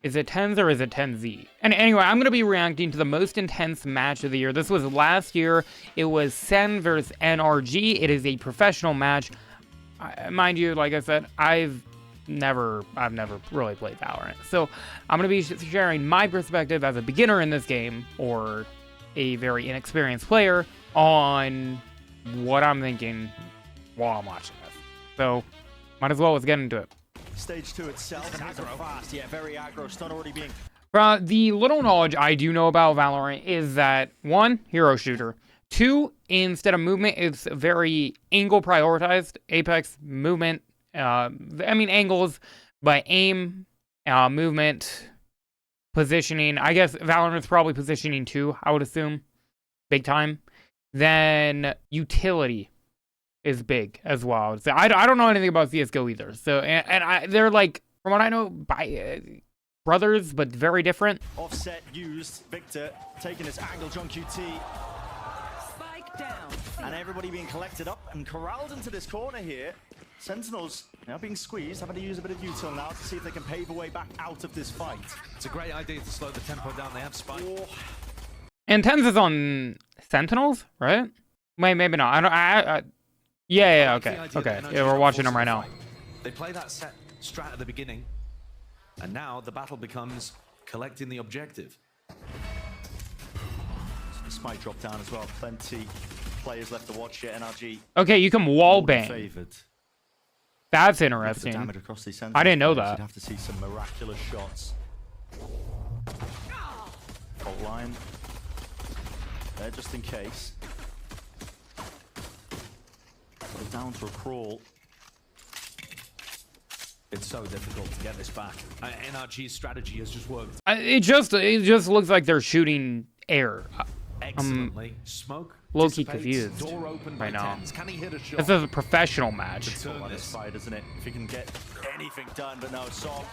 Is it 10s or is it 10Z? And anyway, I'm going to be reacting to the most intense match of the year. This was last year. It was Sen versus NRG. It is a professional match. Mind you, like I said, I've never really played Valorant. So I'm going to be sharing my perspective as a beginner in this game, or a very inexperienced player, on what I'm thinking while I'm watching this. So might as well, let's get into it. Stage 2 itself, fast, yeah, very aggro, stun already being... The little knowledge I do know about Valorant is that, 1, hero shooter. 2, instead of movement, it's very angle prioritized. Apex, movement, I mean angles, but aim, movement, positioning. I guess Valorant's probably positioning too, I would assume. Big time. Then utility is big as well. So I don't know anything about CSGO either. So they're like, from what I know, brothers, but very different. Offset used, Victor taking his angle, John QT. Spike down. And everybody being collected up and corralled into this corner here. Sentinels now being squeezed, having to use a bit of util now to see if they can pave a way back out of this fight. It's a great idea to slow the tempo down. They have Spike. Oh. And 10s is on Sentinels, right? Maybe not. Yeah, okay. Yeah, we're watching them right now. They play that set strat at the beginning, and now the battle becomes collecting the objective. Spike drop down as well. Plenty players left to watch here. NRG. Okay, you can wall bang. Favored. That's interesting. Across these I didn't know that. You'd have to see some miraculous shots. Fault line. There, just in case. Put it down to a crawl. It's so difficult to get this back. NRG's strategy has just worked. It just looks like they're shooting air. Excellently. Smoke. Low-key confused Door open right now. Can he hit a shot? This is a professional match. It's all on his fight, isn't it? If he can get anything done, but no, Som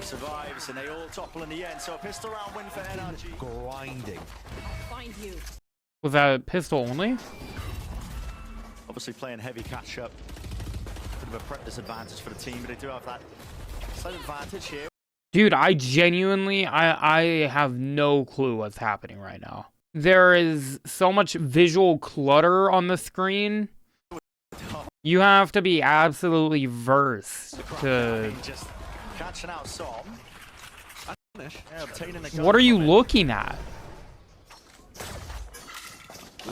survives, and they all topple in the end. So a pistol round win for NRG. Grinding. Find you. Was that a pistol only? Obviously playing heavy catch-up. Bit of a prep disadvantage for the team, but they do have that slight advantage here. Dude, I genuinely, I have no clue what's happening right now. There is so much visual clutter on the screen. You have to be absolutely versed to... Just catching out Som. Yeah, what are you looking at?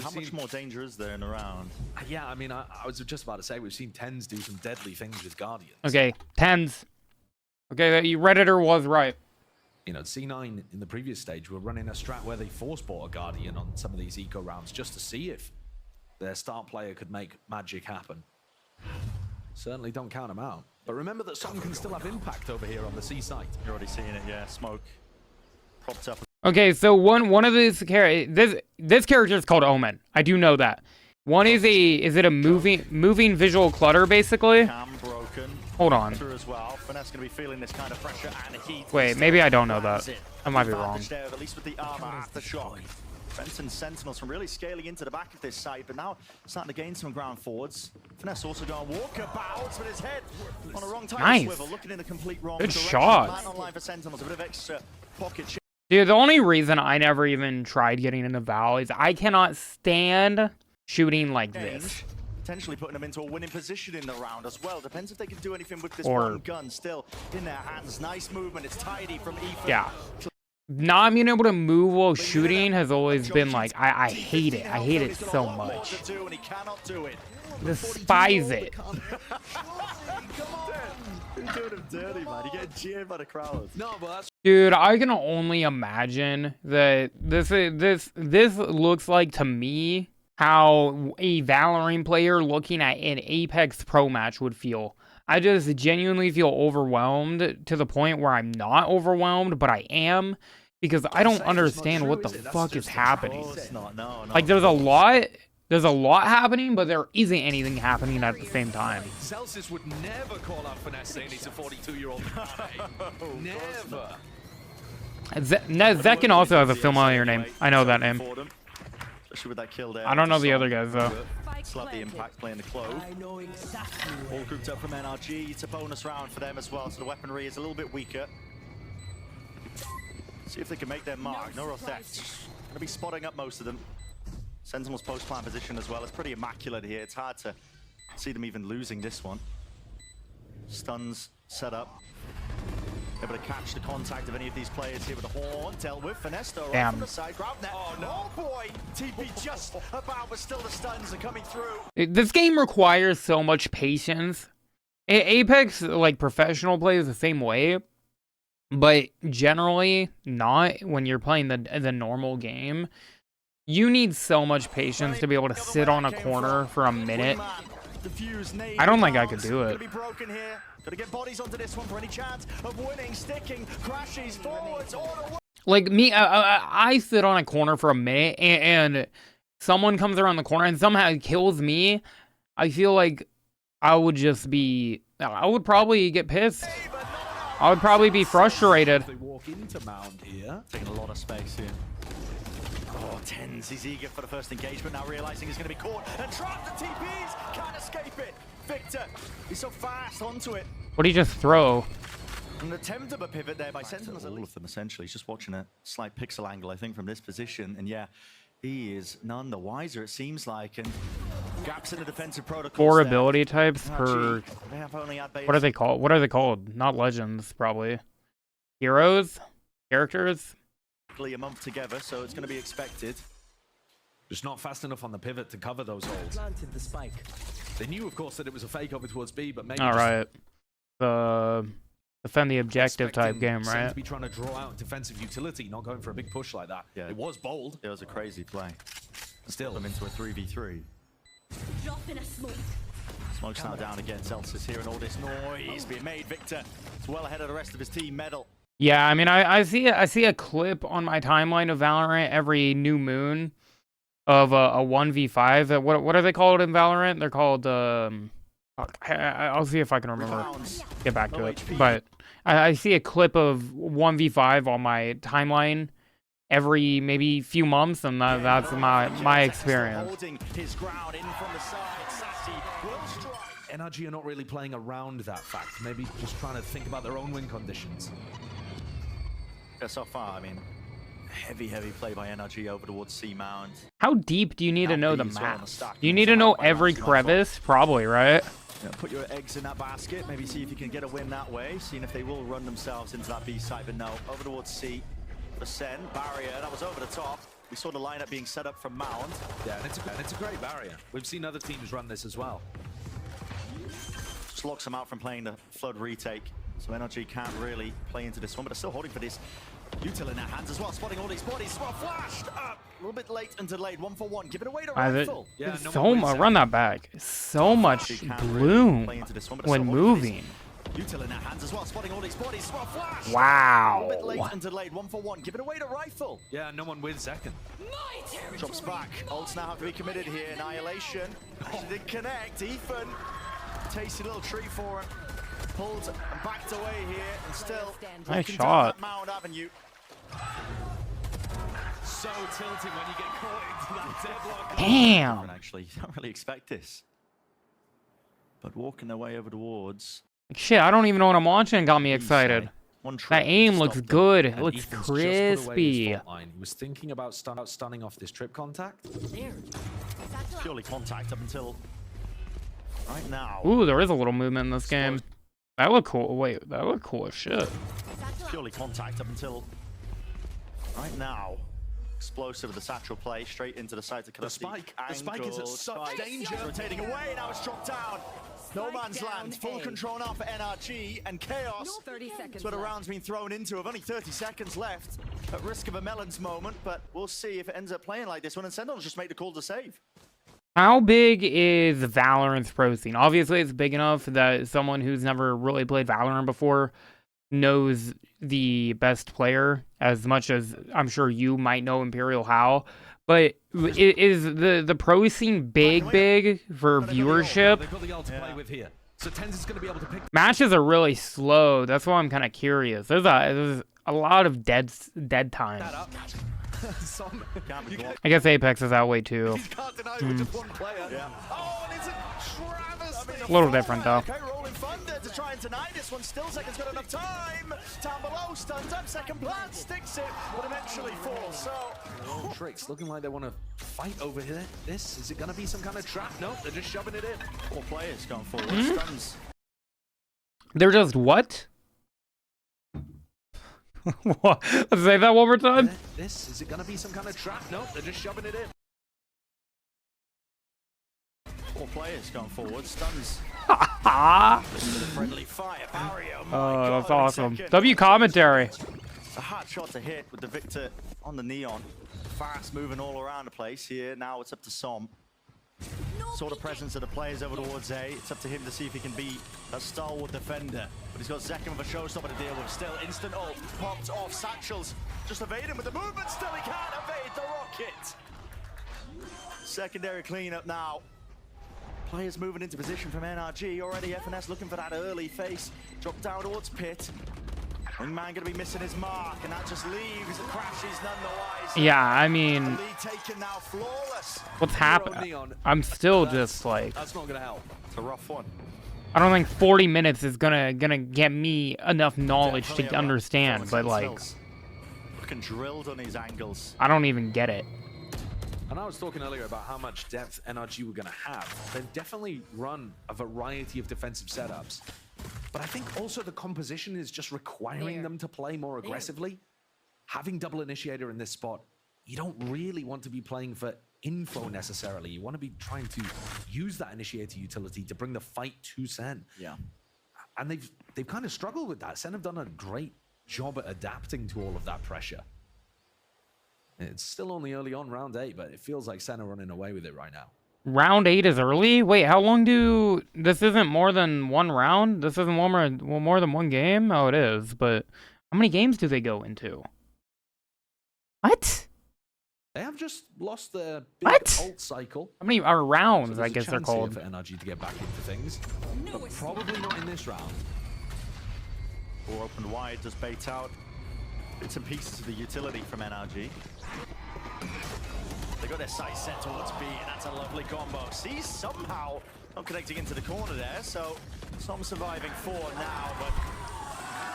How much more danger is there in the round? Yeah, I mean, I was just about to say, we've seen 10s do some deadly things with Guardians. Okay, 10s. Okay, Redditor was right. You know, C9 in the previous stage were running a strat where they force bought a Guardian on some of these eco rounds just to see if their star player could make magic happen. Certainly don't count them out. But remember that some can still have impact over here on the C site. You're already seeing it, yeah. Smoke propped up. Okay, so one of these this character is called Omen. I do know that. One is it a moving visual clutter basically? Cam broken. Hold on. As well. Finesse going to be feeling this kind of pressure and heat. Wait, maybe I don't know that. I might be wrong. There, at least with the armor after shock. Benson Sentinels from really scaling into the back of this site, but now starting to gain some ground forwards. Finesse also going walkabouts with his head on a wrong time swivel, looking in the complete wrong Good direction. shot. Man online for Sentinels, a bit of extra pocket shot. Dude, the only reason I never even tried getting into Val is I cannot stand shooting like this. Potentially putting them into a winning position in the round as well. Depends if they can do anything with this one gun still in their hands. Nice movement. It's tidy from Ethan. Yeah. Not being able to move while shooting has always been like, I hate it. I hate it so much. Despise it. Dude, I can only imagine that this looks like to me how a Valorant player looking at an Apex Pro match would feel. I just genuinely feel overwhelmed to the point where I'm not overwhelmed, but I am, because I don't understand what the fuck is happening. Like, there's a lot happening, but there isn't anything happening at the same time. Celsius would never call out Finesse saying he's a 42-year-old. Never. Zekin also has a familiar name. I know that name. Especially with that kill there. I don't know the other guys though. Slap the impact playing the clove. All grouped up from NRG. It's a bonus round for them as well, so the weaponry is a little bit weaker. See if they can make their mark. No real theft. Gonna be spotting up most of them. Sentinel's post-plant position as well. It's pretty immaculate here. It's hard to see them even losing this one. Stuns set up. Able to catch the contact of any of these players here with the horn. Dealt with. Finesta right from the side. Grab net. Oh, no. Oh boy. TP just about, but still the stuns are coming through. This game requires so much patience. Apex, like, professional play is the same way. But generally not when you're playing the normal game. You need so much patience to be able to sit on a corner for a minute. I don't think I could do it. Gotta get bodies onto this one for any chance of winning, sticking, crashes forwards, all like me, I sit on a corner for a minute and someone comes around the corner and somehow kills me. I feel like I would probably get pissed. I would probably be frustrated. They walk into Mound here. Taking a lot of space here. Oh, Tens, he's eager for the first engagement, now realizing he's going to be caught and trapped. The TPs can't escape it. Victor, he's so fast onto it. What did he just throw? An attempt of a pivot there by Sentinels. All of them, essentially. He's just watching a slight pixel angle, I think, from this position. And yeah, he is none the wiser, it seems like. And gaps in the defensive protocol. 4 ability types per... They have only had what are they called? What are they called? Not legends, probably. Heroes? Characters? A month together, so it's going to be expected. Just not fast enough on the pivot to cover those holes. Planted the spike. They knew, of course, that it was a fake over towards B, but maybe all right. Defend the objective type game, right? To be trying to draw out defensive utility, not going for a big push like that. Yeah. It was bold. It was a crazy play. Still them into a 3v3. Drop in a smoke. Smoke's now down again. Celsius here and all this noise being made. Victor is well ahead of the rest of his team. Medal. Yeah, I mean, I see a clip on my timeline of Valorant every new moon of a 1v5. What are they called in Valorant? They're called I'll see if I can remember. Get back to it. But I see a clip of 1v5 on my timeline every maybe few months, and that's my experience. NRG are not really playing around that fact. Maybe just trying to think about their own win conditions. Yeah, so far, I mean, heavy play by NRG over towards C Mount. How deep do you need to know the map? Do you need to know every crevice? Probably, right? Yeah, put your eggs in that basket. Maybe see if you can get a win that way. Seeing if they will run themselves into that B site, but no. Over towards C. The Sen barrier, that was over the top. We saw the lineup being set up from Mount. Yeah, and it's a great barrier. We've seen other teams run this as well. Just locks them out from playing the Flood retake. So NRG can't really play into this one, but they're still holding for this util in their hands as well. Spotting all these bodies. Well, flashed up. A little bit late and delayed. 1-for-1. Give it away to Rifle. Yeah, run that back. So much bloom when moving. Util in their hands as well. Spotting all these bodies. Well, flashed. Wow. A little bit late and delayed. 1-for-1. Give it away to Rifle. Yeah, no one with second. Drops back. Ults now have to be committed here. Annihilation. Actually didn't connect. Ethan. Tasty little treat for him. Pulled and backed away here, and still nice shot. Mount Avenue. So tilting when you get caught into that deadlock. Damn. Actually, you don't really expect this. But walking their way over towards. Shit, I don't even know what I'm watching. Got me excited. That aim looks good. It looks crispy. He was thinking about stunning off this trip contact. Purely contact up until right now. Ooh, there is a little movement in this game. That looked cool. Wait, that looked cool as shit. Purely contact up until right now. Explosive with the satchel play straight into the side to the spike. The spike is at such danger. Rotating away, now it's dropped down. No man's land. Full control now for NRG and chaos. 30 seconds. That's where the round's been thrown into. With only 30 seconds left. At risk of a Melons moment, but we'll see if it ends up playing like this one. And Sentinels just make the call to save. How big is Valorant's pro scene? Obviously, it's big enough that someone who's never really played Valorant before knows the best player as much as I'm sure you might know Imperial How. But is the pro scene big for viewership? So Tens is going to be able to pick. Matches are really slow. That's why I'm kind of curious. There's a lot of dead time. I guess Apex is that way too. A little different though. Thunder to try and deny this one. Still Second's got enough time. Down below, stuns up. Second plant sticks it, but eventually falls. So Tricks looking like they want to fight over here. Is it going to be some kind of trap? Nope, they're just shoving it in. 4 players going forward. Stuns. They're just what? What? Let's say that one more time. Is it going to be some kind of trap? Nope, they're just shoving it in. 4 players going forward. Stuns. Ah! Listen to the friendly fire barrier. Oh, that's awesome. W commentary. A hard shot to hit with the Victor on the Neon. Fast moving all around the place here. Now it's up to Som. Saw the presence of the players over towards A. It's up to him to see if he can beat a stalwart defender. But he's got Zekin with a showstopper to deal with. Still, instant ult. Popped off. Satchels just evading with the movement. Still, he can't evade the rocket. Secondary cleanup now. Players moving into position from NRG. Already FNS looking for that early face. Drop down towards Pit. Wingman gonna be missing his mark, and that just leaves the Crashies none the wiser. Yeah, I mean, The lead taken now, flawless. what's happening? I'm still just like, That's not going to help. It's a rough one. I don't think 40 minutes is gonna get me enough knowledge Definitely to a rough understand, one. but like, Sentinels looking drilled on these angles. I don't even get it. And I was talking earlier about how much depth NRG were going to have. They've definitely run a variety of defensive setups. But I think also the composition is just requiring them to play more aggressively. Having double initiator in this spot, you don't really want to be playing for info necessarily. You want to be trying to use that initiator utility to bring the fight to Sen. Yeah. And they've kind of struggled with that. Sen have done a great job at adapting to all of that pressure. It's still only early on round 8, but it feels like Sen are running away with it right now. Round 8 is early? Wait, how long do... This isn't more than one round? This isn't more than one game? Oh, it is, but how many games do they go into? What? They have just lost their big What? ult cycle. How many are rounds, So I there's a guess they're chance here called. for NRG to get back into things, but probably not in this round. Door opened wide, just bait out bits and pieces of the utility from NRG. They got their sights set towards B, and that's a lovely combo. Sees somehow not connecting into the corner there, so some surviving 4 now, but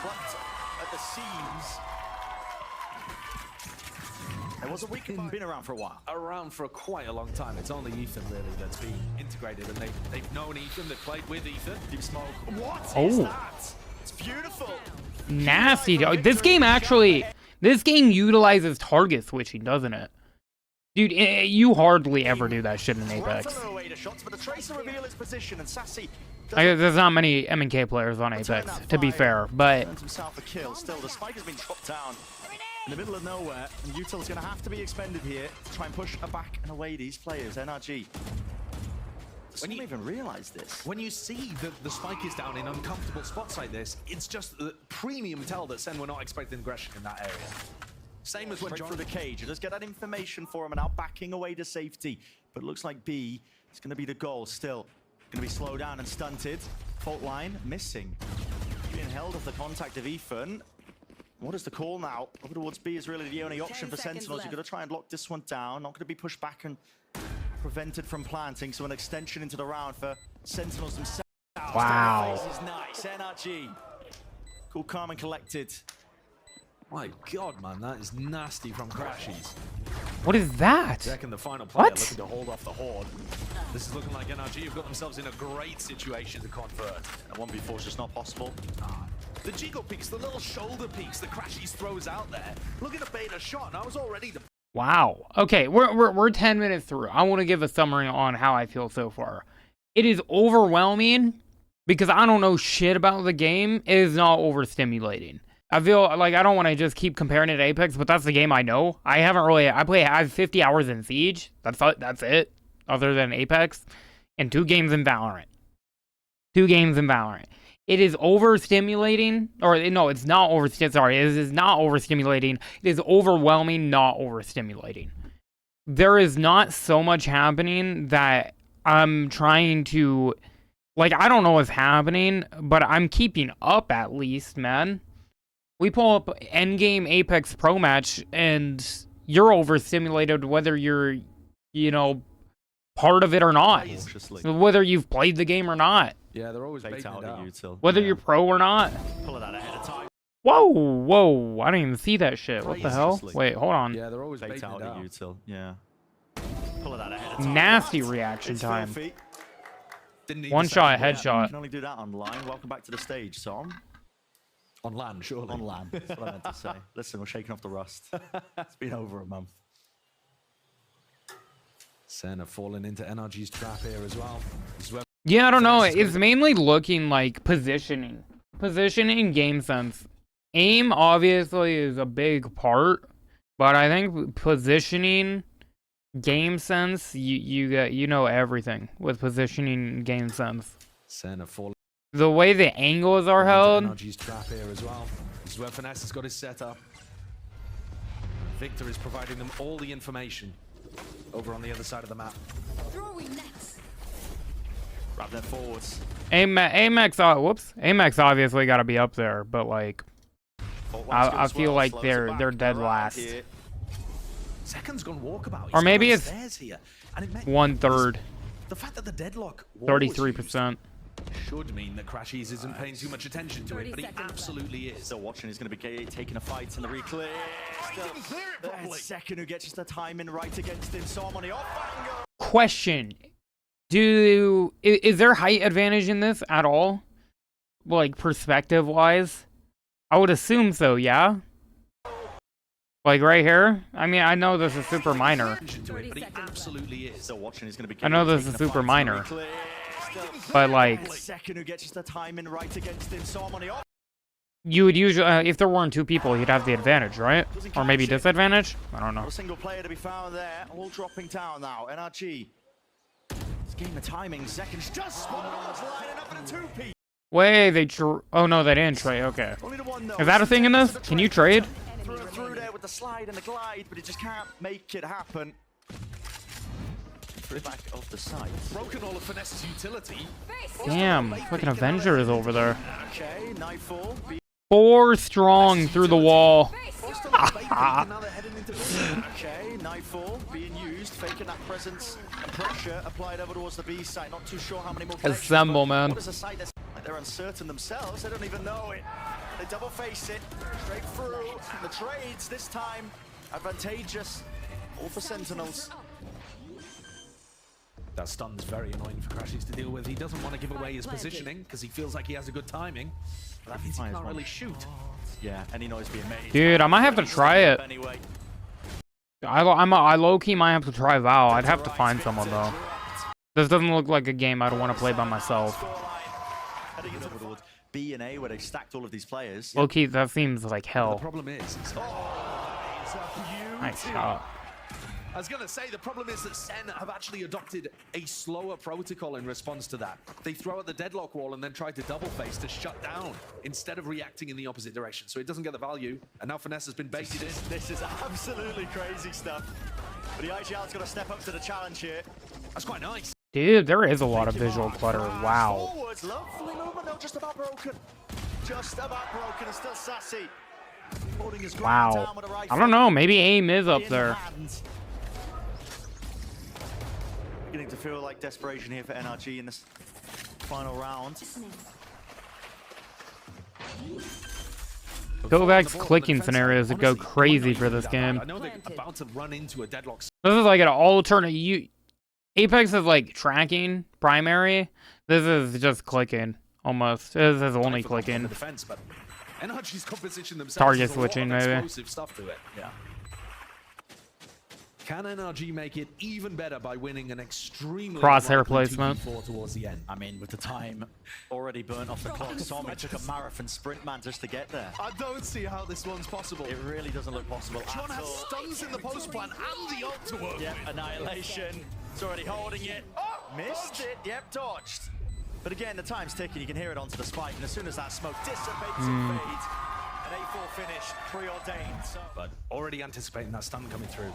plucked at the seams. There was a week, been around for a while. Around for quite a long time. It's only Ethan really that's been integrated, and they've known Ethan, they've played with Ethan. Deep smoke. What is Oh. that? It's beautiful. Nasty, dog. This game actually... This game utilizes target switching, doesn't it? Dude, you hardly ever do that shit in Apex. Shots, but the Tracer reveal his position, and Sassy There's not many M&K players on Apex, to be fair, but... earns himself a kill. Still, the spike has been dropped down in the middle of nowhere, and Util's going to have to be expended here to try and push back and away these players. NRG. When you even realize this? When you see the spike is down in uncomfortable spots like this, it's just the premium tell that Sen were not expecting aggression in that area. Same as when Straight John... through the cage. You just get that information for him and now backing away to safety. But it looks like B is going to be the goal still. Going to be slowed down and stunted. Fault line missing. Being held off the contact of Ethan. What is the call now? Over towards B is really the only option for Sentinels. You're going to try and lock this one down. Not going to be pushed back and prevented from planting. So an extension into the round for Sentinels themselves. Wow. This is nice. NRG. Cool, calm and collected. My God, man, that is nasty from Crashies. What is that? Second, the final player What? looking to hold off the Horde. This is looking like NRG have got themselves in a great situation to convert. A 1v4 is just not possible. The jiggle peaks, the little shoulder peaks that Crashies throws out there. Looking to bait a shot, and I was already the... Wow. Okay, we're 10 minutes through. I want to give a summary on how I feel so far. It is overwhelming because I don't know shit about the game. It is not overstimulating. I feel like I don't want to just keep comparing it to Apex, but that's the game I know. I have 50 hours in Siege. That's it. Other than Apex. And 2 games in Valorant. 2 games in Valorant. It is overstimulating, or no, it's not overstimulating. Sorry, it is not overstimulating. It is overwhelming, not overstimulating. There is not so much happening that I'm trying to, like, I don't know what's happening, but I'm keeping up at least, man. We pull up endgame Apex Pro match, and you're overstimulated whether you're, you know, part of it or not. Cautiously. Whether you've played the game or not. Yeah, they're always Bait baiting out it at out. util. Whether Yeah. you're pro or not. Pull it out ahead of time. Whoa, whoa. I didn't even see that shit. What the hell? Cautiously. Wait, hold on. Yeah, they're always Bait baiting out it at out. util. Yeah. Pull it out ahead of time. Nasty reaction It's time. filthy. Didn't need One a shot, second. You headshot. can only do that online. Welcome back to the stage, Tom. On land, surely. On land. That's what I meant to say. Listen, we're shaking off the rust. It's been over a month. Senna falling into NRG's trap here as well. This is where Yeah, I don't know. It's mainly looking like positioning. Positioning, game sense. Aim, obviously, is a big part. But I think positioning, game sense, you know everything with positioning and game sense. Senna falling The way the angles are held. into NRG's trap here as well. This is where Finesse has got his setup. Victor is providing them all the information over on the other side of the map. Throwing nets. Grab them forwards. Amex, whoops. Amex obviously got to be up there, but like, Fault line's good I as feel well. like Slows they're it back dead around last. here. Second's gone walkabout. Or maybe it's here. And it 1/3, The fact that the deadlock wall was used 33%. should mean that Crashies isn't paying too much attention to it, 30 but he seconds left. absolutely is. Still watching. He's going to be taking a fight in the reclear. Still, didn't clear it the properly. second who gets just the timing right against him. Som on the off angle. Question: is there height advantage in this at all? Like perspective wise, I would assume so. Yeah. Like right here. I mean, I know this is super minor, Attention to it, but he 30 seconds left. absolutely is. Still watching. He's going to be I know this taking is a super fight in the minor. reclear. Still, but like the second who gets just the timing right against him. Som on the off. you would usually, if there weren't two people, you'd have the advantage, right? Or maybe disadvantage. I don't know. Not a single player to be found there. All dropping down now. NRG. This game of timing. Seconds just spotted on the lining up in a two-piece. Wait, oh no, they didn't trade. Okay. Only the one, though. Is that a thing in this? Can you trade? Through there with the slide and the glide, but he just can't make it happen. Through back off the side. Broken all of Finesse's utility. Damn, fucking Avenger is over there. Okay, Nightfall. 4 strong through the wall. Okay, Nightfall being used, faking that presence and pressure applied over towards the B side. Not too sure how many more connections, Assemble, but man. What is a side that's like they're uncertain themselves? They don't even know it. They double face it straight through. The trades this time advantageous. All for Sentinels. That stun's very annoying for Crashies to deal with. He doesn't want to give away his positioning because he feels like he has a good timing. But that means he Might as can't well. really shoot. Yeah, any noise being made. Dude, I might have to try it. Anyway. I low-key might have to try Val. I'd have to find someone though. This doesn't look like a game I'd want to play by myself. Heading into towards B and A where they stacked all of these players. Low-key, that seems like The hell. problem is, Nice shot. I was going to say, the problem is that Sen have actually adopted a slower protocol in response to that. They throw at the deadlock wall and then try to double face to shut down instead of reacting in the opposite direction. So it doesn't get the value. And now Finesse has been baited in. This is absolutely crazy stuff. But the IGL's got to step up to the challenge here. That's quite nice. Dude, there is a lot of visual clutter. Wow. Forwards, lovely movement, no, just about broken. Just about broken and still sassy. Holding his ground Wow. down with a right I don't know. Maybe aim is up in there. hand. Beginning to feel like desperation here for NRG in this final round. Kovacs clicking scenarios would go crazy for this game. I know they're about to run into a deadlock. This is like an alternate. Apex is like tracking primary. This is just clicking almost. This is only clicking. Defense, but NRG's composition themselves Target has a lot switching, of maybe. explosive stuff to it. Yeah. Can NRG make it even better by winning an extremely Crosshair unlikely placement. 2v4 towards the end? I mean, with the time already burnt off the clock, Som, it took a marathon sprint, man, just to get there. I don't see how this one's possible. It really doesn't look possible John at has all. stuns in the post plan and the ult to work Yep, with. Annihilation. It's already holding it. Missed it. Yep, dodged. But again, the time's ticking. You can hear it onto the spike, and as soon as that smoke dissipates and fades, an A4 finish, preordained. So But already anticipating that stun coming through.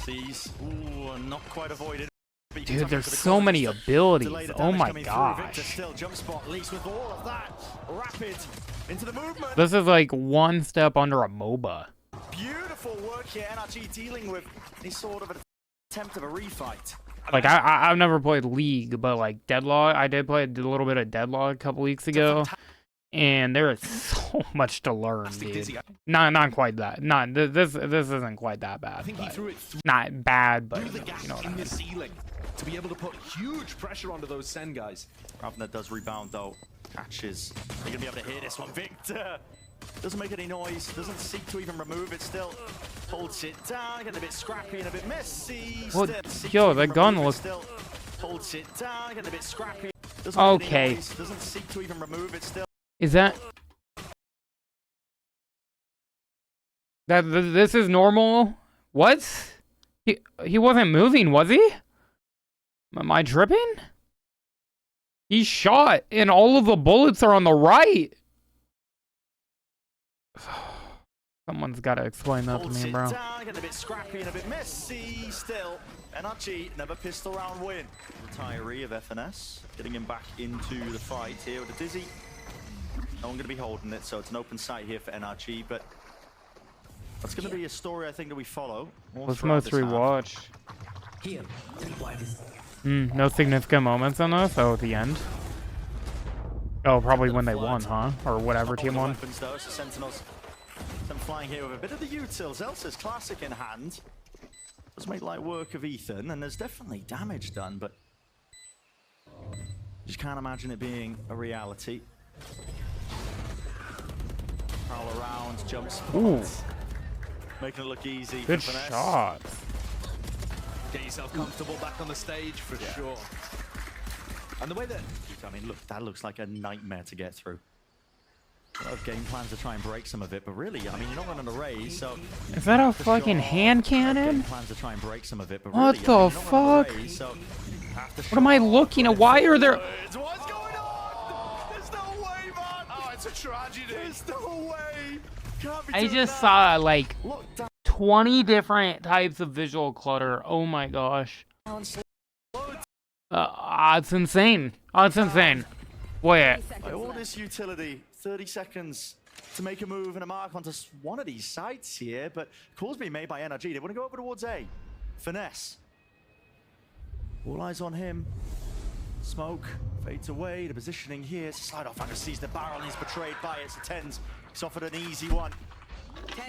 these, ooh, not quite avoided. But you can Dude, tuck there's into the so corner many just to abilities. delay the Oh damage my coming through. Victor gosh. still jump spot, least with all of that. Rapid into the movement. This is like one step under a MOBA. Beautiful work here. NRG dealing with any sort of attempt of a refight. Like I've never played League, but like Deadlock, I did play a little bit of Deadlock a couple weeks ago, and there is so much to learn, dude. Not quite that. This isn't quite that bad. I think he threw it not bad, but through the gap you know what I in mean. the ceiling to be able to put huge pressure onto those Sen guys. Ravner does rebound though. Catches. Are you gonna be able to hear this one, Victor? Doesn't make any noise. Doesn't seek to even remove it. Still holds it down. Getting a bit scrappy and a bit messy. Well, Still yo, that gun looks. Still holds it down. Getting a bit scrappy. Doesn't make any Okay. noise. Doesn't seek to even remove it. Still. Is that this is normal? What? He wasn't moving, was he? Am I tripping? He shot, and all of the bullets are on the right. Someone's got to explain that to Holds me, it bro. down. Getting a bit scrappy and a bit messy. Still. NRG, another pistol round win. Retiree of FNS. Getting him back into the fight here with a Dizzy. No one going to be holding it, so it's an open site here for NRG, but that's going to be a story I think that we follow. Let's most rewatch. Here. No significant moments on this. Oh, at the end. Oh, probably when they won, huh? Or whatever team won. Weapons though, so Sentinels, them flying here with a bit of the utils. Elsa's classic in hand. Does make light work of Ethan, and there's definitely damage done, but just can't imagine it being a reality. Prowl around, jumps. Ooh. Making it look easy. Good for Finesse. shot. Get yourself comfortable back on the stage for sure. And the way that I mean, look, that looks like a nightmare to get through. A lot of game plans to try and break some of it, but really, I mean, you're not running a raise, so... Is that a fucking hand Game cannon? plans to try and break some of it, but What really, the I mean, you're not running a fuck? raise, so you have to What am I show looking at? off. Why are there... What's going on? There's no way, man! oh, it's a tragedy. There's no way! Can't be I doing just that. saw like Look 20 different types of visual clutter. Oh my gosh. down, slow It's insane. Oh, it's insane. Wait. By all this utility, 30 seconds to make a move and a mark onto one of these sites here, but calls being made by NRG. They want to go over towards A. Finesse. All eyes on him. Smoke fades away. The positioning here. Slide off and sees the barrel and he's betrayed by it. So Tens, he's offered an easy one.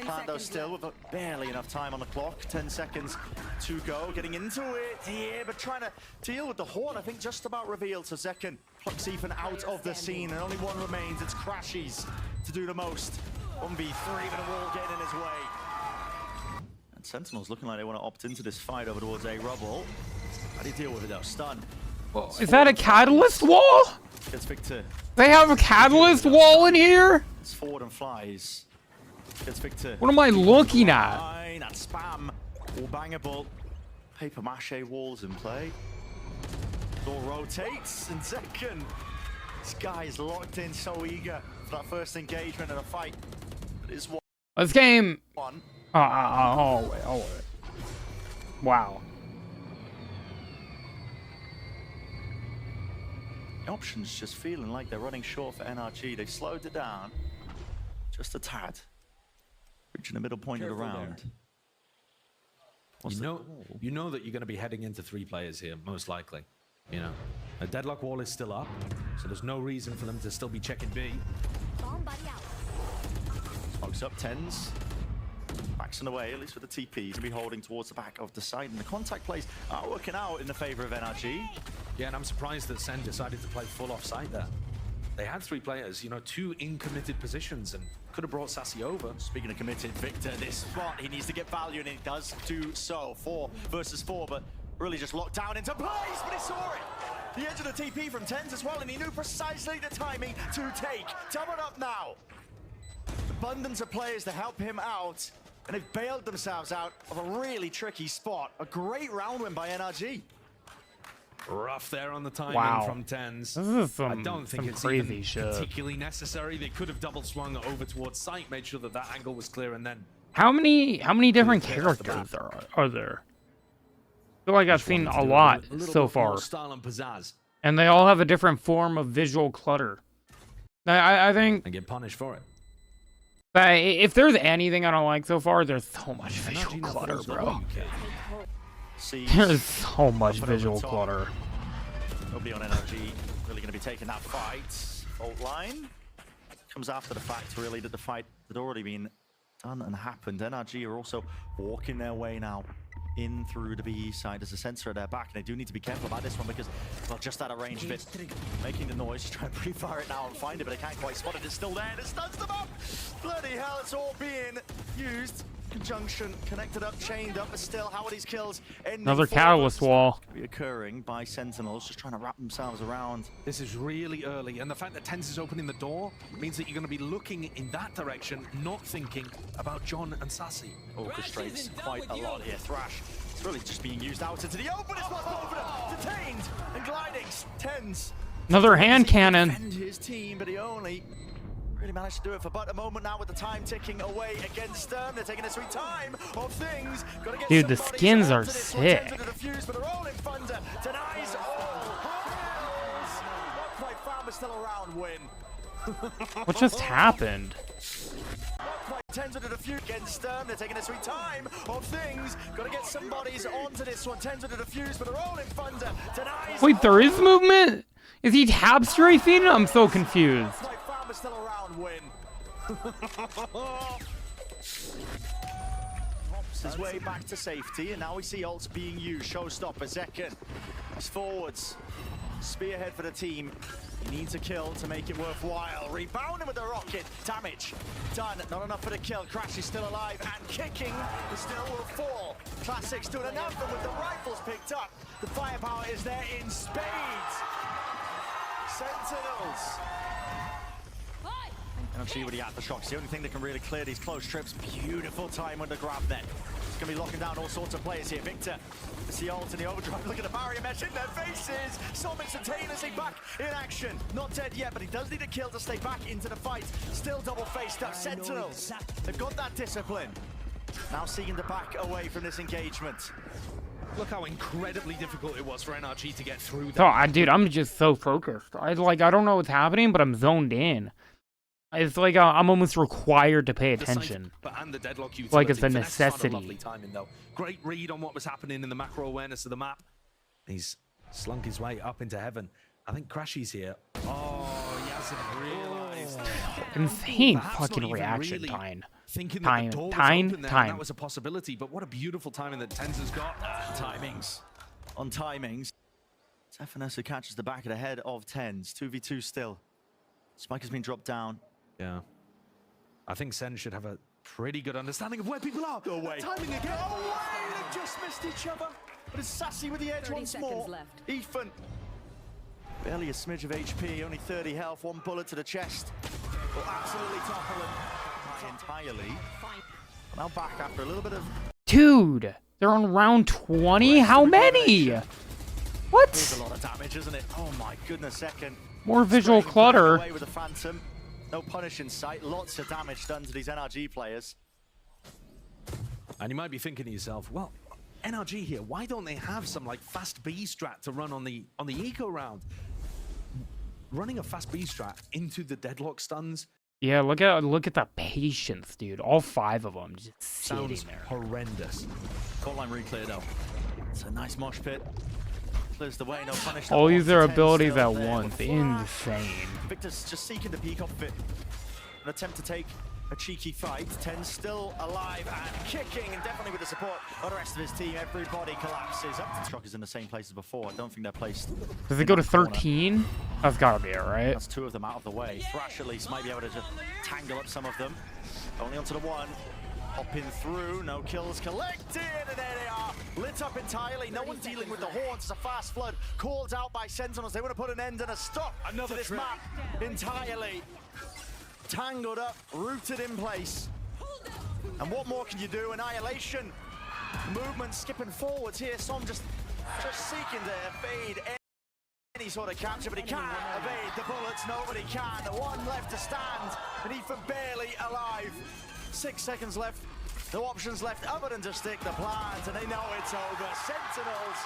Lando still with barely enough time on the clock. 10 seconds to go. Getting into it here, but trying to deal with the horn. I think just about revealed. So Zekken plucks Ethan out of the scene, and only one remains. It's Crashies to do the most. 1v3, but a wall getting in his way. And Sentinels looking like they want to opt into this fight over towards A Rubble. How do you deal with it though? Stun. Is that a catalyst wall? Gets Victor. They have a catalyst wall in here? It's forward and flies. Gets Victor. What am I looking at? Line, that spam. All bangable. Paper mache walls in play. Door rotates and second. This guy is locked in, so eager for that first engagement in a fight. It is This game. one. Oh. Wow. The options just feeling like they're running short for NRG. They've slowed it down just a tad. Reaching the middle point of the round. You know that you're going to be heading into 3 players here, most likely. You know, a deadlock wall is still up, so there's no reason for them to still be checking B. Smokes up, Tens. Backs in the way, at least with the TP. He's going to be holding towards the back of the side, and the contact plays are working out in the favor of NRG. Yeah, and I'm surprised that Sen decided to play full offside there. They had 3 players, you know, 2 in committed positions, and could have brought Sassy over. Speaking of committed, Victor, this spot, he needs to get value, and he does do so. 4 versus 4, but really just locked down into place, but he saw it. The edge of the TP from Tens as well, and he knew precisely the timing to take. Double up now. Abundance of players to help him out, and they've bailed themselves out of a really tricky spot. A great round win by NRG. Rough there on the timing Wow. from Tens. This is some, I don't think some it's crazy even shit. particularly necessary. They could have double swung over towards site, made sure that that angle was clear, and then How many different Clear off the characters are there? I feel like I've seen a lot little so bit far, more style and pizzazz, and they all have a different form of visual clutter. I think and get punished for it. that if there's anything I don't like so far, there's so much visual NRG now clutter, feels bro. okay. Sees There's so much up and over visual the top. clutter. Nobody on NRG really going to be taking that fight. Fault line comes after the fact, really, that the fight had already been done and happened. NRG are also walking their way now in through the BE side as a sensor at their back. And they do need to be careful about this one because, well, just out of range of it, making the noise, just trying to pre-fire it now and find it, but they can't quite spot it. It's still there. It stuns them up. Bloody hell, it's all being used. Conjunction, connected up, chained up, but still, how are these kills ending? Another Four of catalyst us wall. be occurring by Sentinels, just trying to wrap themselves around. This is really early, and the fact that TenZ is opening the door means that you're going to be looking in that direction, not thinking about John and Sassy. Orchestrates quite a lot here. Thrash, it's really just being used out into the open. It's what's over it. Detained and gliding. TenZ. Another hand cannon. Defend his team, but he only really managed to do it for but a moment now with the time ticking away against Stern. They're taking a sweet time of things. Gotta get Dude, the somebody skins are onto this one. sick. TenZ to defuse, but they're all in thunder. Denies all. Not quite found, but still around win. What just happened? TenZ to defuse against Stern. They're taking a sweet time of things. Gotta get somebody's onto this one. TenZ to defuse, but they're all in thunder. Denies. Wait, there is movement? Is he tab strafing? I'm so confused. Quite found, but still around win. Hops his way back to safety, and now we see ults being used. Showstopper, Zekken. He's forwards. Spearhead for the team. He needs a kill to make it worthwhile. Rebounding with the rocket. Damage done. Not enough for the kill. Crash is still alive and kicking. The still will fall. Classics doing an anthem with the rifles picked up. The firepower is there in spades. Sentinels. And I'm sure with the aftershocks, the only thing that can really clear these close trips. Beautiful time with the grab then. It's going to be locking down all sorts of players here. Victor, it's the ult and the overdrive. Look at the barrier mesh in their faces. Some instantaneously back in action. Not dead yet, but he does need a kill to stay back into the fight. Still double faced up. Sentinels, they've got that discipline. Now seeking to back away from this engagement. Look how incredibly difficult it was for NRG to get through that. Oh, dude, I'm just so focused. I don't know what's happening, but I'm zoned in. It's like I'm almost required to pay attention. And the deadlock utility. Like it's a Finesse found necessity. lovely timing, though. Great read on what was happening in the macro awareness of the map. He's slunk his way up into heaven. I think Crashy's here. Oh, he hasn't realized. Insane Perhaps fucking not even reaction really time. Thinking that the door was open there, and Time. that was a possibility, but what a beautiful timing that TenZ has got. Timings. On timings. Stefanos who catches the back of the head of TenZ. 2v2 still. Spike has been dropped down. Yeah. I think Sen should have a pretty good understanding of where people are. No way. Timing again. No way! They just missed each other. But it's Sassy with the edge 30 once seconds more. left. Ethan. Barely a smidge of HP, only 30 health, one bullet to the chest. Will absolutely topple him entirely. Now back after a little bit of... Dude, they're on round 20? How many? There's What? a lot of damage, isn't it? Oh my goodness, second. More visual Spraying clutter. away with the Phantom. No punish in sight. Lots of damage done to these NRG players. And you might be thinking to yourself, well, NRG here, why don't they have some like fast B strat to run on the eco round? Running a fast B strat into the deadlock stuns Yeah, look at the patience, dude. All 5 of them just sitting sounds there. horrendous. Court line re-cleared though. It's a nice mosh pit. Clears the way, no punish. All use their 10 abilities still at there, once. but Insane. Victor's just seeking the peek off of it. An attempt to take a cheeky fight. 10 still alive and kicking, and definitely with the support of the rest of his team. Everybody collapses. Up to Shock is in the same place as before. I don't think they're placed. Does it go to in that corner. 13? That's gotta be it, right? That's 2 of them out of the way. Thrash at least might be able to just tangle up some of them. Only onto the one. Hopping through, no kills collected, and there they are, lit up entirely. No one dealing with the horns. It's a fast flood called out by Sentinels. They want to put an end and a stop to this map entirely. Tangled up, rooted in place. And what more can you do? Annihilation. Movement skipping forwards here. Som just seeking to evade any sort of capture, but he can't evade the bullets. Nobody can. The one left to stand, and Ethan barely alive. 6 seconds left. No options left other than to stick the plant, and they know it's over. Sentinels,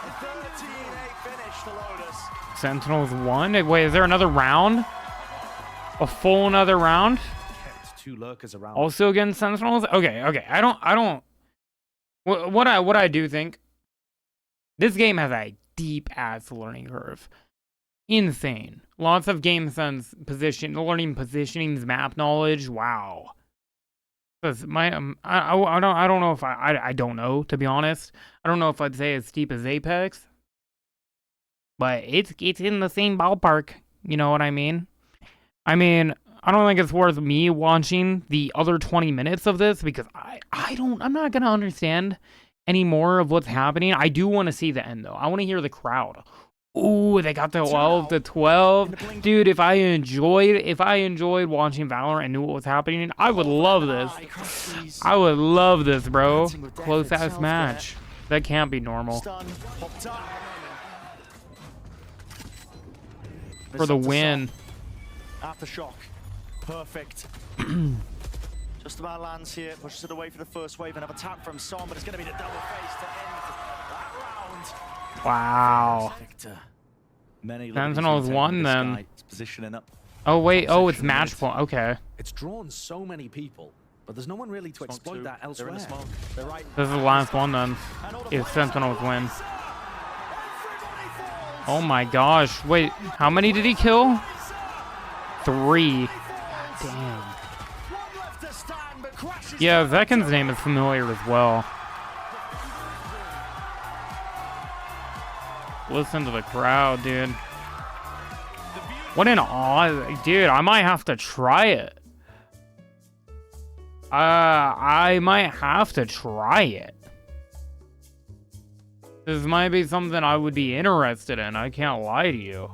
a 13-8 finish to Lotus. Sentinels 1? Wait, is there another round? A full another round? Kept 2 lurkers around. Also against Sentinels? Okay. I don't. What I do think This game has a deep-ass learning curve. Insane. Lots of game sense, learning positionings, map knowledge. Wow. Because I don't know if I don't know, to be honest. I don't know if I'd say as steep as Apex, but it's in the same ballpark. You know what I mean? I mean, I don't think it's worth me watching the other 20 minutes of this because I'm not gonna understand any more of what's happening. I do want to see the end though. I want to hear the crowd. Ooh, they got the 12 to 12. Dude, if I enjoyed watching Valorant and knew what was happening, I would love this. I would love this, bro. Close ass match. That can't be normal. For the win. Aftershock. Perfect. Just about lands here, pushes it away for the first wave, and have a tap from Son, but it's going to be the double face to end that round. Wow. Sentinels won then. Oh wait, oh it's match point. Okay. It's drawn so many people, but there's no one really to exploit that elsewhere. This This is the last one then. If Sentinels win. Oh my gosh. Wait, how many did he kill? 3. Damn. Yeah, Zekin's name is familiar as well. Listen to the crowd, dude. What an awe. Dude, I might have to try it. I might have to try it. This might be something I would be interested in. I can't lie to you.